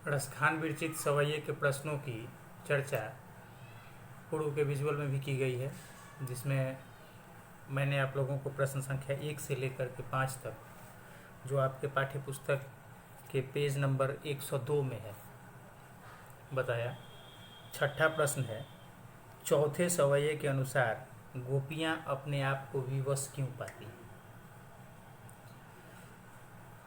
रसखान विरचित सवैये के प्रश्नों की चर्चा पूर्व के विजुअल में भी की गई है, जिसमें मैंने आप लोगों को प्रश्न संख्या 1 से लेकर के 5 तक, जो आपके पाठ्य पुस्तक के पेज नंबर 102 में है, बताया। छठा प्रश्न है, चौथे सवैये के अनुसार गोपियां अपने आप को विवश क्यों पाती हैं?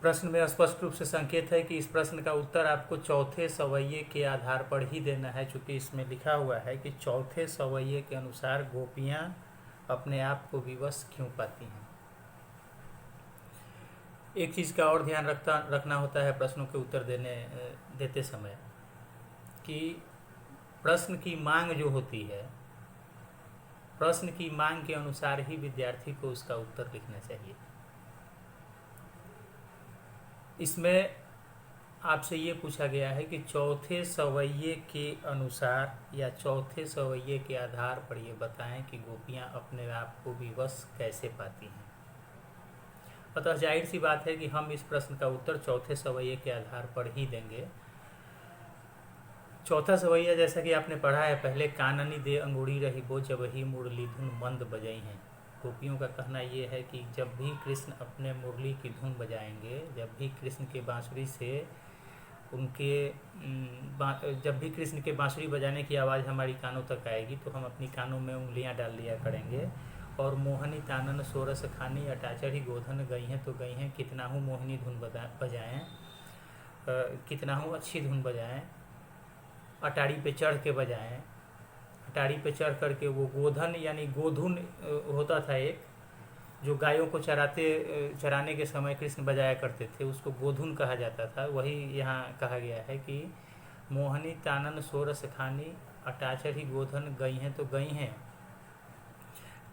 प्रश्न में स्पष्ट रूप से संकेत है कि इस प्रश्न का उत्तर आपको चौथे सवैये के आधार पर ही देना है, चूंकि इसमें लिखा हुआ है कि चौथे सवैये के अनुसार गोपियां अपने आप को विवश क्यों पाती हैं। एक चीज़ का और ध्यान रखना होता है प्रश्नों के उत्तर देते समय, कि प्रश्न की मांग जो होती है, प्रश्न की मांग के अनुसार ही विद्यार्थी को उसका उत्तर लिखना चाहिए। इसमें आपसे ये पूछा गया है कि चौथे सवैये के अनुसार या चौथे सवैये के आधार पर ये बताएं कि गोपियां अपने आप को विवश कैसे पाती हैं। अतः जाहिर सी बात है कि हम इस प्रश्न का उत्तर चौथे सवैये के आधार पर ही देंगे। चौथा सवैया, जैसा कि आपने पढ़ा है पहले, काननी दे अंगूरी रही बो जब ही मुरली धुन मंद बजाई हैं। गोपियों का कहना ये है कि जब भी कृष्ण अपने मुरली की धुन बजाएंगे, जब भी कृष्ण के बांसुरी से जब भी कृष्ण के बांसुरी बजाने की आवाज़ हमारी कानों तक आएगी, तो हम अपनी कानों में उंगलियां डाल लिया करेंगे और मोहनी तानन सोरस खानी अटाचरी गोधन गई हैं तो गई हैं, कितना हूँ मोहिनी धुन बजाएं, कितना हूँ अच्छी धुन बजाएं, अटारी पे चढ़ के बजाएं। अटारी पे चढ़ करके वो गोधन यानी गोधुन होता था एक, जो गायों को चराने के समय कृष्ण बजाया करते थे, उसको गोधुन कहा जाता था। वही यहाँ कहा गया है कि मोहनी तानन सोरस खानी अटाचरी गोधन गई हैं तो गई हैं,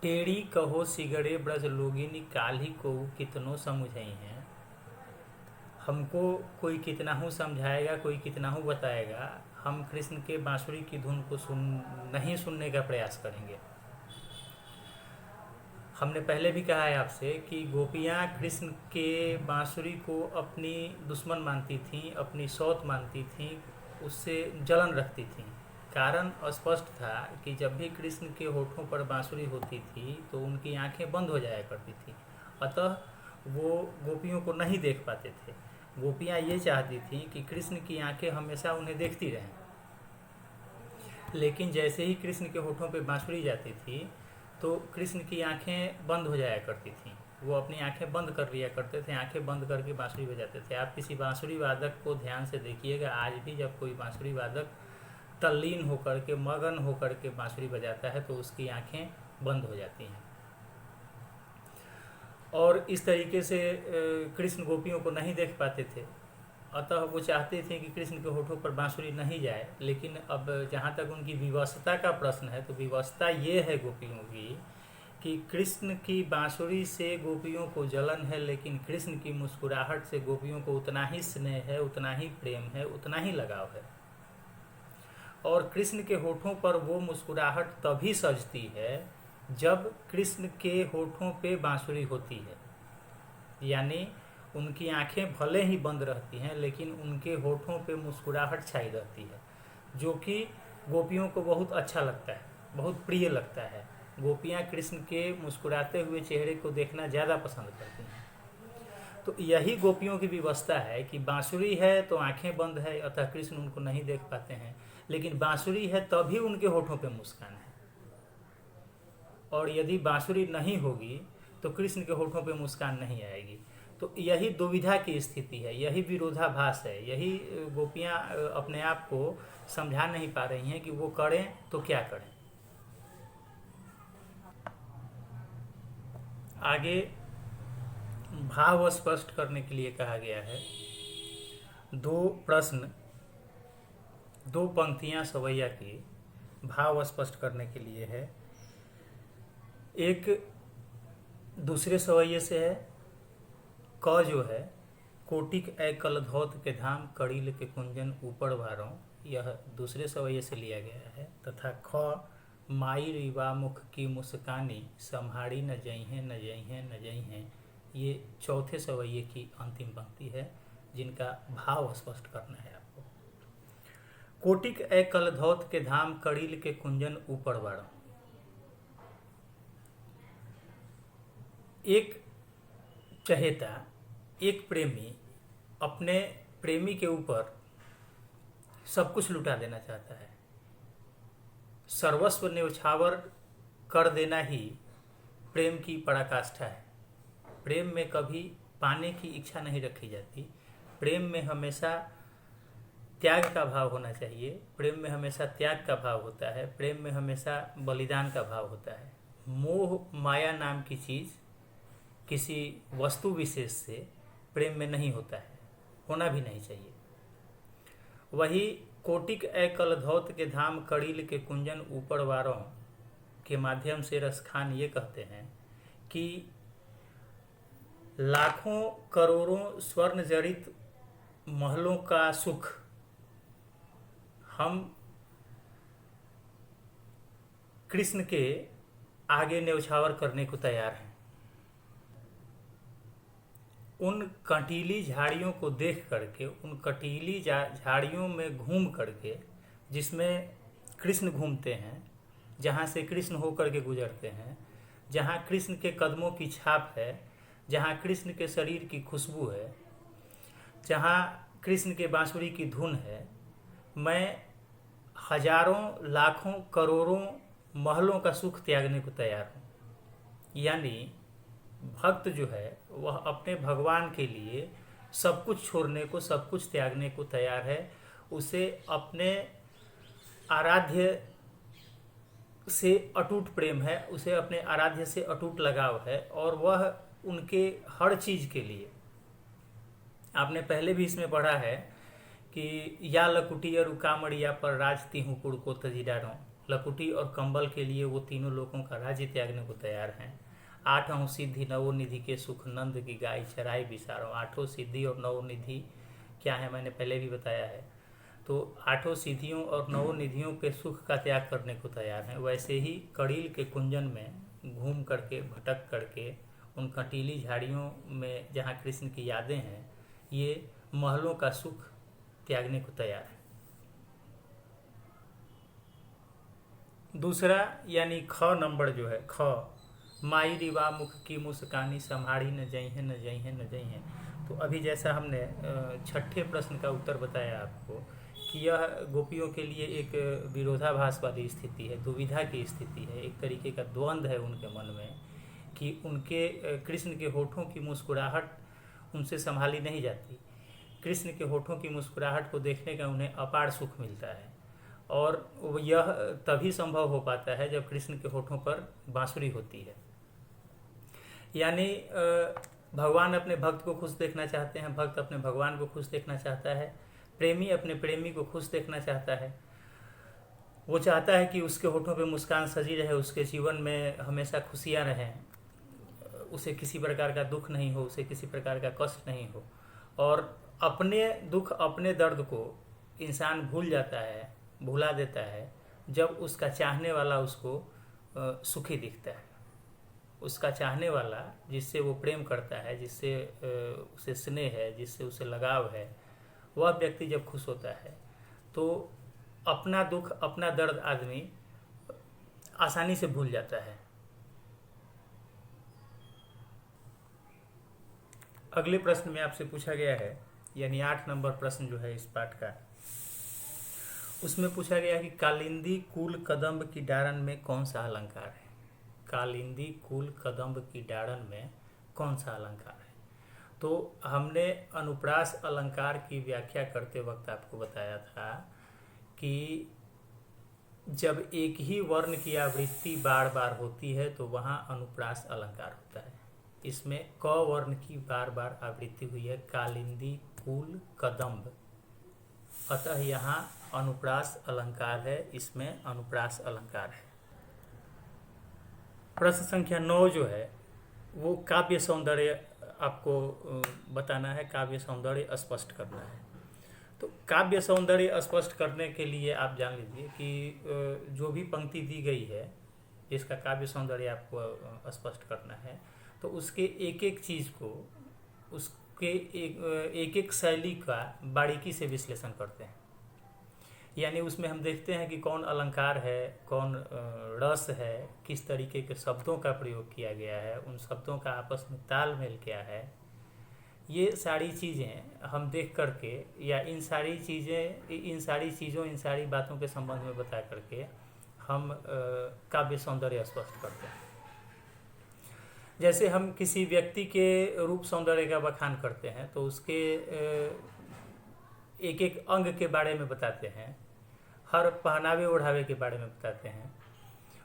टेढ़ी कहो सिगड़े ब्रज लोगिनी काल्ही को कितनों समझई हैं। हमको कोई कितना हूँ समझाएगा, कोई कितना हूँ बताएगा, हम कृष्ण के बांसुरी की धुन को नहीं सुनने का प्रयास करेंगे। हमने पहले भी कहा है आपसे कि गोपियाँ कृष्ण के बांसुरी को अपनी दुश्मन मानती थीं, अपनी सौत मानती थीं, उससे जलन रखती थीं। कारण स्पष्ट था कि जब भी कृष्ण के होठों पर बांसुरी होती थी तो उनकी आंखें बंद हो जाया करती थी, अतः वो गोपियों को नहीं देख पाते थे। गोपियाँ ये चाहती थीं कि कृष्ण की आंखें हमेशा उन्हें देखती रहें, लेकिन जैसे ही कृष्ण के होठों पे बांसुरी जाती थी तो कृष्ण की आंखें बंद हो जाया करती थीं। वो अपनी आंखें बंद कर लिया करते थे, आंखें बंद करके बांसुरी बजाते थे। आप किसी बांसुरी वादक को ध्यान से देखिएगा, आज भी जब कोई बांसुरी वादक तल्लीन होकर के, मगन होकर के बांसुरी बजाता है तो उसकी आंखें बंद हो जाती हैं। और इस तरीके से कृष्ण गोपियों को नहीं देख पाते थे, अतः वो चाहते थे कि कृष्ण के होठों पर बांसुरी नहीं जाए। लेकिन अब जहाँ तक उनकी विवशता का प्रश्न है, तो विवशता ये है गोपियों की कि कृष्ण की बांसुरी से गोपियों को जलन है, लेकिन कृष्ण की मुस्कुराहट से गोपियों को उतना ही स्नेह है, उतना ही प्रेम है, उतना ही लगाव है। और कृष्ण के होठों पर वो मुस्कुराहट तभी सजती है जब कृष्ण के होठों पे बांसुरी होती है, यानी उनकी आंखें भले ही बंद रहती हैं लेकिन उनके होठों पे मुस्कुराहट छाई रहती है, जो कि गोपियों को बहुत अच्छा लगता है, बहुत प्रिय लगता है। गोपियाँ कृष्ण के मुस्कुराते हुए चेहरे को देखना ज़्यादा पसंद करती हैं। तो यही गोपियों की व्यवस्था है कि बांसुरी है तो आंखें बंद है, अतः कृष्ण उनको नहीं देख पाते हैं, लेकिन बांसुरी है तभी उनके होठों पे मुस्कान है। और यदि बांसुरी नहीं होगी तो कृष्ण के होठों पे मुस्कान नहीं आएगी। तो यही दुविधा की स्थिति है, यही विरोधाभास है, यही गोपियाँ अपने आप को समझा नहीं पा रही हैं कि वो करें तो क्या करें। आगे भाव स्पष्ट करने के लिए कहा गया है। दो पंक्तियां सवैया की भाव स्पष्ट करने के लिए है। एक दूसरे सवैये से है, क जो है, कोटिक ए कलधौत के धाम कड़ील के कुंजन ऊपर भारों, यह दूसरे सवैये से लिया गया है। तथा ख माई रिवा मुख की मुस्कानी संहारी न जई हैं न जई हैं न जई हैं, ये चौथे सवैये की अंतिम पंक्ति है, जिनका भाव स्पष्ट करना है आपको। कोटिक ए कलधौत के धाम कड़ील के कुंजन ऊपर बाड़ा। एक चहेता, एक प्रेमी अपने प्रेमी के ऊपर सब कुछ लुटा देना चाहता है। सर्वस्व न्यौछावर कर देना ही प्रेम की पराकाष्ठा है। प्रेम में कभी पाने की इच्छा नहीं रखी जाती। प्रेम में हमेशा त्याग का भाव होना चाहिए। प्रेम में हमेशा त्याग का भाव होता है। प्रेम में हमेशा बलिदान का भाव होता है। मोह माया नाम की चीज़ किसी वस्तु विशेष से प्रेम में नहीं होता है, होना भी नहीं चाहिए। वही कोटिक ए कलधौत के धाम कड़ील के कुंजन ऊपर वारों के माध्यम से रसखान ये कहते हैं कि लाखों करोड़ों स्वर्ण जड़ित महलों का सुख हम कृष्ण के आगे न्यौछावर करने को तैयार हैं। उन कंटीली झाड़ियों को देख करके, उन कंटीली झाड़ियों में घूम करके, जिसमें कृष्ण घूमते हैं, जहाँ से कृष्ण होकर के गुजरते हैं, जहाँ कृष्ण के कदमों की छाप है, जहाँ कृष्ण के शरीर की खुशबू है, जहाँ कृष्ण के बांसुरी की धुन है, मैं हजारों लाखों करोड़ों महलों का सुख त्यागने को तैयार हूँ। यानी भक्त जो है वह अपने भगवान के लिए सब कुछ छोड़ने को, सब कुछ त्यागने को तैयार है। उसे अपने आराध्य से अटूट प्रेम है, उसे अपने आराध्य से अटूट लगाव है, और वह उनके हर चीज़ के लिए, आपने पहले भी इसमें पढ़ा है कि या लकुटी और उकामड़िया पर राज तिहु कुड़ को तजीडारों। लकुटी और कंबल के लिए वो तीनों लोगों का राज्य त्यागने को तैयार हैं। आठों सिद्धि नवो निधि के सुख नंद की गाय चराई बिसारो। आठों सिद्धि और नवो निधि क्या है मैंने पहले भी बताया है। तो आठों सिद्धियों और नवो निधियों के सुख का त्याग करने को तैयार हैं। वैसे ही कड़ील के कुंजन में घूम करके, भटक करके, उन कंटीली झाड़ियों में जहाँ कृष्ण की यादें हैं, ये महलों का सुख त्यागने को तैयार है। दूसरा यानी ख नंबर जो है, ख माई रिवा मुख की मुस्कानी संभाड़ी न जई है, न जई है, न जई है। तो अभी जैसा हमने छठे प्रश्न का उत्तर बताया आपको कि यह गोपियों के लिए एक विरोधाभास वाली स्थिति है, दुविधा की स्थिति है, एक तरीके का द्वंद्व है उनके मन में कि उनके कृष्ण के होठों की मुस्कुराहट उनसे संभाली नहीं जाती। कृष्ण के होठों की मुस्कुराहट को देखने का उन्हें अपार सुख मिलता है, और यह तभी संभव हो पाता है जब कृष्ण के होठों पर बांसुरी होती है। यानी भगवान अपने भक्त को खुश देखना चाहते हैं, भक्त अपने भगवान को खुश देखना चाहता है, प्रेमी अपने प्रेमी को खुश देखना चाहता है। वो चाहता है कि उसके होठों पे मुस्कान सजी रहे, उसके जीवन में हमेशा खुशियाँ रहें, उसे किसी प्रकार का दुख नहीं हो, उसे किसी प्रकार का कष्ट नहीं हो। और अपने दुख, अपने दर्द को इंसान भूल जाता है, भुला देता है जब उसका चाहने वाला उसको सुखी दिखता है। उसका चाहने वाला जिससे वो प्रेम करता है, जिससे उसे स्नेह है, जिससे उसे लगाव है, वह व्यक्ति जब खुश होता है तो अपना दुख, अपना दर्द आदमी आसानी से भूल जाता है। अगले प्रश्न में आपसे पूछा गया है, यानी 8 नंबर प्रश्न जो है इस पाठ का, उसमें पूछा गया कि कालिंदी कुल कदम्ब की डारन में कौन सा अलंकार है। कालिंदी कुल कदम्ब की डारन में कौन सा अलंकार है। तो हमने अनुप्रास अलंकार की व्याख्या करते वक्त आपको बताया था कि जब एक ही वर्ण की आवृत्ति बार बार होती है तो वहाँ अनुप्रास अलंकार होता है। इसमें क वर्ण की बार बार आवृत्ति हुई है, कालिंदी कुल कदम्ब, अतः यहाँ अनुप्रास अलंकार है, इसमें अनुप्रास अलंकार है। प्रश्न संख्या 9 जो है वो काव्य सौंदर्य आपको बताना है, काव्य सौंदर्य स्पष्ट करना है। तो काव्य सौंदर्य स्पष्ट करने के लिए आप जान लीजिए कि जो भी पंक्ति दी गई है जिसका काव्य सौंदर्य आपको स्पष्ट करना है, तो उसके एक एक चीज़ को, उसके एक एक शैली का बारीकी से विश्लेषण करते हैं। यानी उसमें हम देखते हैं कि कौन अलंकार है, कौन रस है, किस तरीके के शब्दों का प्रयोग किया गया है, उन शब्दों का आपस में तालमेल क्या है, ये सारी चीज़ें हम देख करके या इन सारी चीज़ों इन सारी बातों के संबंध में बता करके हम काव्य सौंदर्य स्पष्ट करते हैं। जैसे हम किसी व्यक्ति के रूप सौंदर्य का बखान करते हैं तो उसके एक एक अंग के बारे में बताते हैं, हर पहनावे ओढ़ावे के बारे में बताते हैं।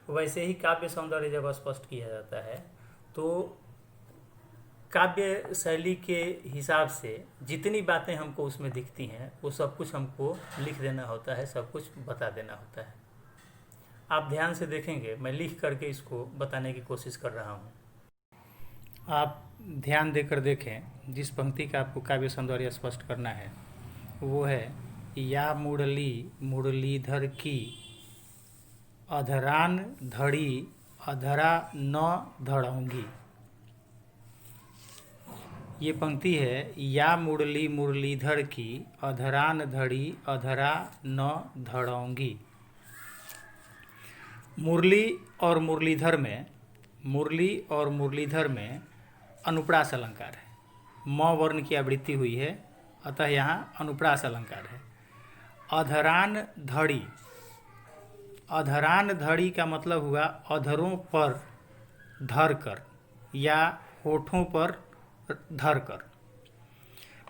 वैसे ही काव्य सौंदर्य जब स्पष्ट किया जाता है तो काव्य शैली के हिसाब से जितनी बातें हमको उसमें दिखती हैं वो सब कुछ हमको लिख देना होता है, सब कुछ बता देना होता है। आप ध्यान से देखेंगे, मैं लिख करके इसको बताने की कोशिश कर रहा हूँ। आप ध्यान देकर देखें, जिस पंक्ति का आपको काव्य सौंदर्य स्पष्ट करना है वो है, या मुरली मुरलीधर की अधरान धड़ी अधरा न धड़ूंगी। ये पंक्ति है, या मुरली मुरलीधर की अधरान धड़ी अधरा न धड़ूंगी। मुरली और मुरलीधर में अनुप्रास अलंकार है, म वर्ण की आवृत्ति हुई है, अतः यहाँ अनुप्रास अलंकार है। अधरान धड़ी का मतलब हुआ अधरों पर धर कर या होठों पर धर कर।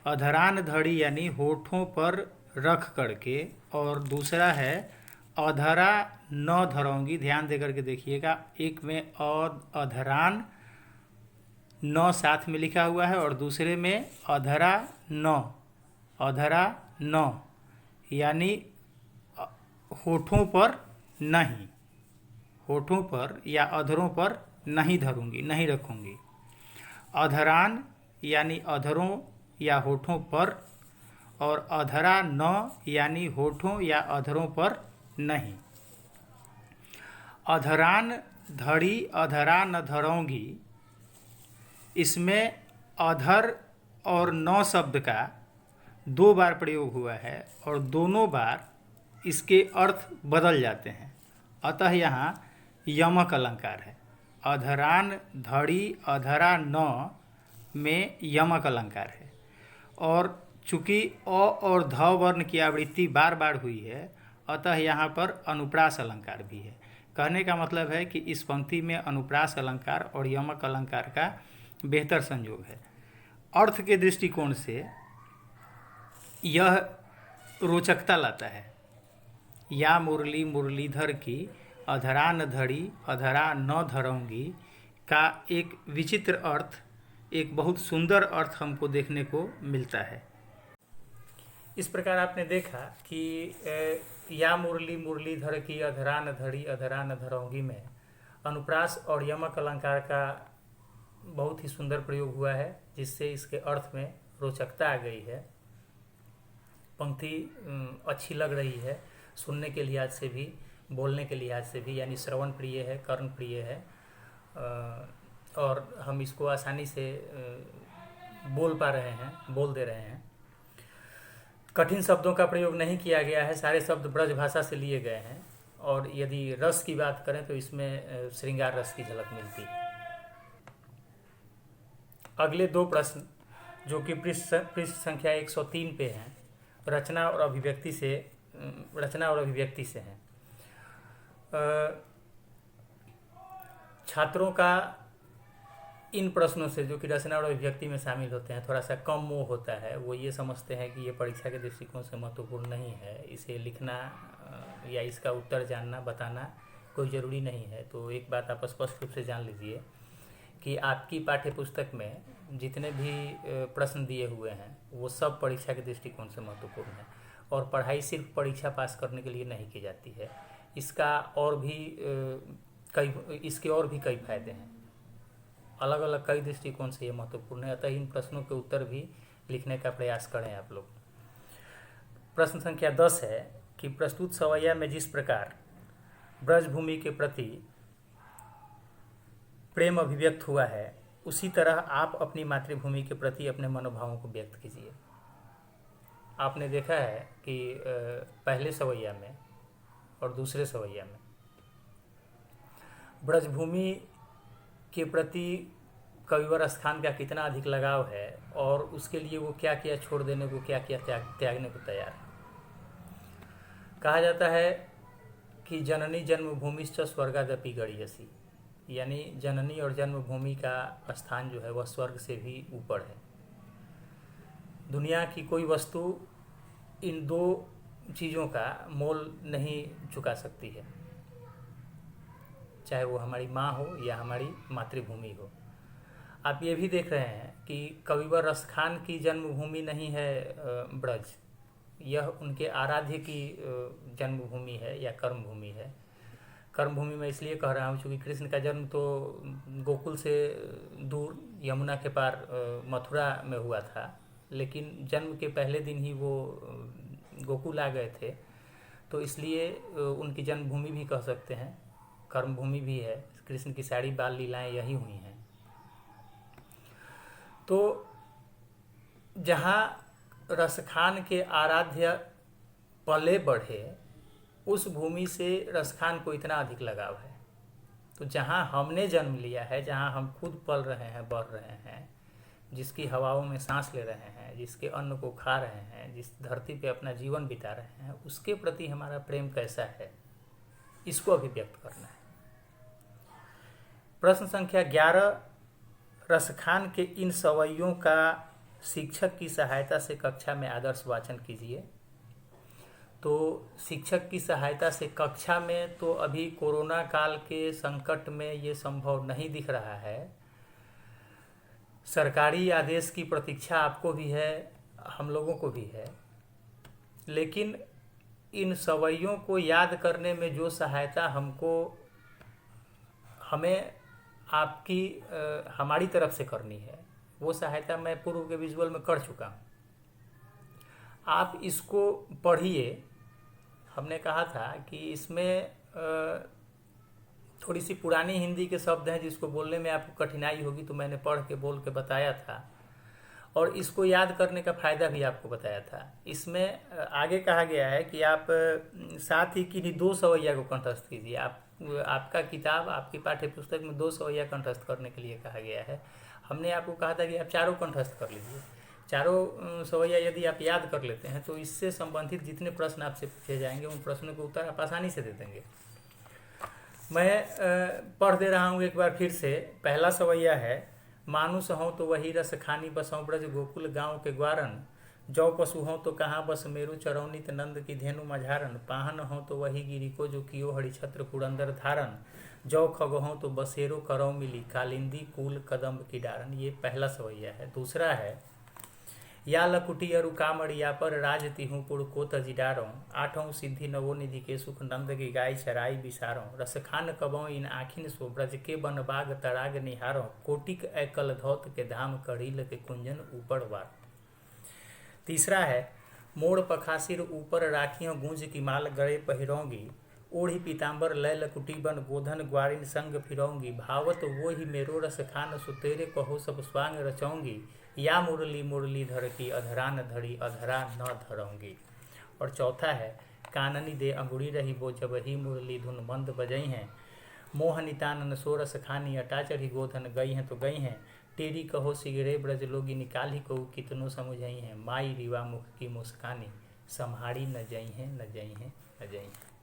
अधरान धड़ी यानी होठों पर रख करके, और दूसरा है अधरा न धरऊंगी। ध्यान देकर के देखिएगा, एक में अधरान न साथ में लिखा हुआ है और दूसरे में अधरा न यानी होठों पर नहीं, होठों पर या अधरों पर नहीं धरूंगी, नहीं रखूंगी। अधरान यानी अधरों या होठों पर, और अधरा न यानी होठों या अधरों पर नहीं। अधरान धड़ी अधरा न धरऊंगी, इसमें अधर और न शब्द का 2 बार प्रयोग हुआ है और दोनों बार इसके अर्थ बदल जाते हैं, अतः यहाँ यमक अलंकार है। अधरान धड़ी अधरा न में यमक अलंकार है, और चूँकि अ और ध वर्ण की आवृत्ति बार बार हुई है, अतः यहाँ पर अनुप्रास अलंकार भी है। कहने का मतलब है कि इस पंक्ति में अनुप्रास अलंकार और यमक अलंकार का बेहतर संयोग है। अर्थ के दृष्टिकोण से यह रोचकता लाता है। या मुरली मुरलीधर की अधरा न धड़ी अधरा न धरऊंगी का एक विचित्र अर्थ, एक बहुत सुंदर अर्थ हमको देखने को मिलता है। इस प्रकार आपने देखा कि या मुरली मुरलीधर की अधरा न धड़ी अधरा न धरऊंगी में अनुप्रास और यमक अलंकार का बहुत ही सुंदर प्रयोग हुआ है, जिससे इसके अर्थ में रोचकता आ गई है। पंक्ति अच्छी लग रही है, सुनने के लिहाज से भी, बोलने के लिहाज से भी, यानी श्रवण प्रिय है, कर्ण प्रिय है, और हम इसको आसानी से बोल पा रहे हैं, बोल दे रहे हैं। कठिन शब्दों का प्रयोग नहीं किया गया है, सारे शब्द ब्रज भाषा से लिए गए हैं, और यदि रस की बात करें तो इसमें श्रृंगार रस की झलक मिलती है। अगले 2 प्रश्न जो कि पृष्ठ संख्या 103 पे हैं, रचना और अभिव्यक्ति से हैं। छात्रों का इन प्रश्नों से, जो कि रचना और अभिव्यक्ति में शामिल होते हैं, थोड़ा सा कम मोह होता है। वो ये समझते हैं कि ये परीक्षा के दृष्टिकोण से महत्वपूर्ण नहीं है, इसे लिखना या इसका उत्तर जानना, बताना कोई ज़रूरी नहीं है। तो एक बात आप स्पष्ट रूप से जान लीजिए कि आपकी पाठ्य पुस्तक में जितने भी प्रश्न दिए हुए हैं वो सब परीक्षा के दृष्टिकोण से महत्वपूर्ण है, और पढ़ाई सिर्फ परीक्षा पास करने के लिए नहीं की जाती है। इसके और भी कई फायदे हैं, अलग अलग कई दृष्टिकोण से ये महत्वपूर्ण है। अतः इन प्रश्नों के उत्तर भी लिखने का प्रयास करें आप लोग। प्रश्न संख्या 10 है कि प्रस्तुत सवैया में जिस प्रकार ब्रजभूमि के प्रति प्रेम अभिव्यक्त हुआ है, उसी तरह आप अपनी मातृभूमि के प्रति अपने मनोभावों को व्यक्त कीजिए। आपने देखा है कि पहले सवैया में और दूसरे सवैया में ब्रजभूमि के प्रति कविवर स्थान का कितना अधिक लगाव है, और उसके लिए वो क्या किया छोड़ देने को, क्या किया त्यागने को तैयार है। कहा जाता है कि जननी जन्मभूमिश्च स्वर्गादपि गरीयसी, यानी जननी और जन्मभूमि का स्थान जो है वह स्वर्ग से भी ऊपर है। दुनिया की कोई वस्तु इन दो चीज़ों का मोल नहीं चुका सकती है, चाहे वो हमारी माँ हो या हमारी मातृभूमि हो। आप ये भी देख रहे हैं कि कविवर रसखान की जन्मभूमि नहीं है ब्रज, यह उनके आराध्य की जन्मभूमि है या कर्मभूमि है। कर्मभूमि में इसलिए कह रहा हूँ क्योंकि कृष्ण का जन्म तो गोकुल से दूर यमुना के पार मथुरा में हुआ था, लेकिन जन्म के पहले दिन ही वो गोकुल आ गए थे, तो इसलिए उनकी जन्मभूमि भी कह सकते हैं, कर्मभूमि भी है। कृष्ण की सारी बाल लीलाएं यही हुई हैं। तो जहाँ रसखान के आराध्य पले बढ़े, उस भूमि से रसखान को इतना अधिक लगाव है। तो जहाँ हमने जन्म लिया है, जहाँ हम खुद पल रहे हैं, बढ़ रहे हैं, जिसकी हवाओं में सांस ले रहे हैं, जिसके अन्न को खा रहे हैं, जिस धरती पे अपना जीवन बिता रहे हैं, उसके प्रति हमारा प्रेम कैसा है, इसको अभिव्यक्त करना है। प्रश्न संख्या 11, रसखान के इन सवैयों का शिक्षक की सहायता से कक्षा में आदर्श वाचन कीजिए। तो शिक्षक की सहायता से कक्षा में तो अभी कोरोना काल के संकट में ये संभव नहीं दिख रहा है। सरकारी आदेश की प्रतीक्षा आपको भी है, हम लोगों को भी है, लेकिन इन सवैयों को याद करने में जो सहायता हमें आपकी हमारी तरफ से करनी है, वो सहायता मैं पूर्व के विजुअल में कर चुका हूँ। आप इसको पढ़िए। हमने कहा था कि इसमें थोड़ी सी पुरानी हिंदी के शब्द हैं जिसको बोलने में आपको कठिनाई होगी, तो मैंने पढ़ के बोल के बताया था, और इसको याद करने का फ़ायदा भी आपको बताया था। इसमें आगे कहा गया है कि आप साथ ही किन्हीं 2 सवैया को कंठस्थ कीजिए। आपका किताब, आपकी पाठ्य पुस्तक में 2 सवैया कंठस्थ करने के लिए कहा गया है। हमने आपको कहा था कि आप चारों कंठस्थ कर लीजिए। चारों सवैया यदि आप याद कर लेते हैं तो इससे संबंधित जितने प्रश्न आपसे पूछे जाएंगे उन प्रश्नों के उत्तर आप आसानी से दे देंगे। मैं पढ़ दे रहा हूँ एक बार फिर से। पहला सवैया है, मानुष हों तो वही रस खानी बसों ब्रज गोकुल गाँव के ग्वारन, जौ पशु हों तो कहाँ बस मेरु चरौनित नंद की धेनु मझारन, पाहन हों तो वही गिरी को जो कियो हरिछत्र पुरंदर धारन, जौ खग हों तो बसेरो करौ मिली कालिंदी कूल कदम्ब की डारन। ये पहला सवैया है। दूसरा है, या लकुटी अरु कामड़िया पर राज तिहूँ पुर को तजिडारों, आठों सिद्धि नवो निधि के सुख नंद की गाय चराई बिसारों, रसखान कबों इन आखिन सो ब्रज के बन बाग तड़ाग निहारों, कोटिक एकल धौत के धाम कढ़ील के कुंजन ऊपर वार। तीसरा है, मोड़ पखासिर ऊपर राखियों गूंज की माल गड़े पहिरोंगी, ओढ़ी पीताम्बर लय लकुटी बन गोधन ग्वारिन संग फिरोंगी, भावत वो ही मेरो रस खान सुतेरे कहो सब स्वांग रचौंगी, या मुरली मुरलीधर की अधरान धड़ी अधरा न धरोंगी। और चौथा है, काननी दे अंगुरी रही वो जब ही मुरली धुन मंद बजई हैं, मोहनितानन सोरस खानी अटा चढ़ी गोधन गई हैं तो गई हैं, टेरी कहो सिगरे ब्रज लोगी निकाल ही कहू कितनो समझई हैं, माई रिवा मुख की मुस्कानी संहारी न जई हैं न जई हैं न जई हैं।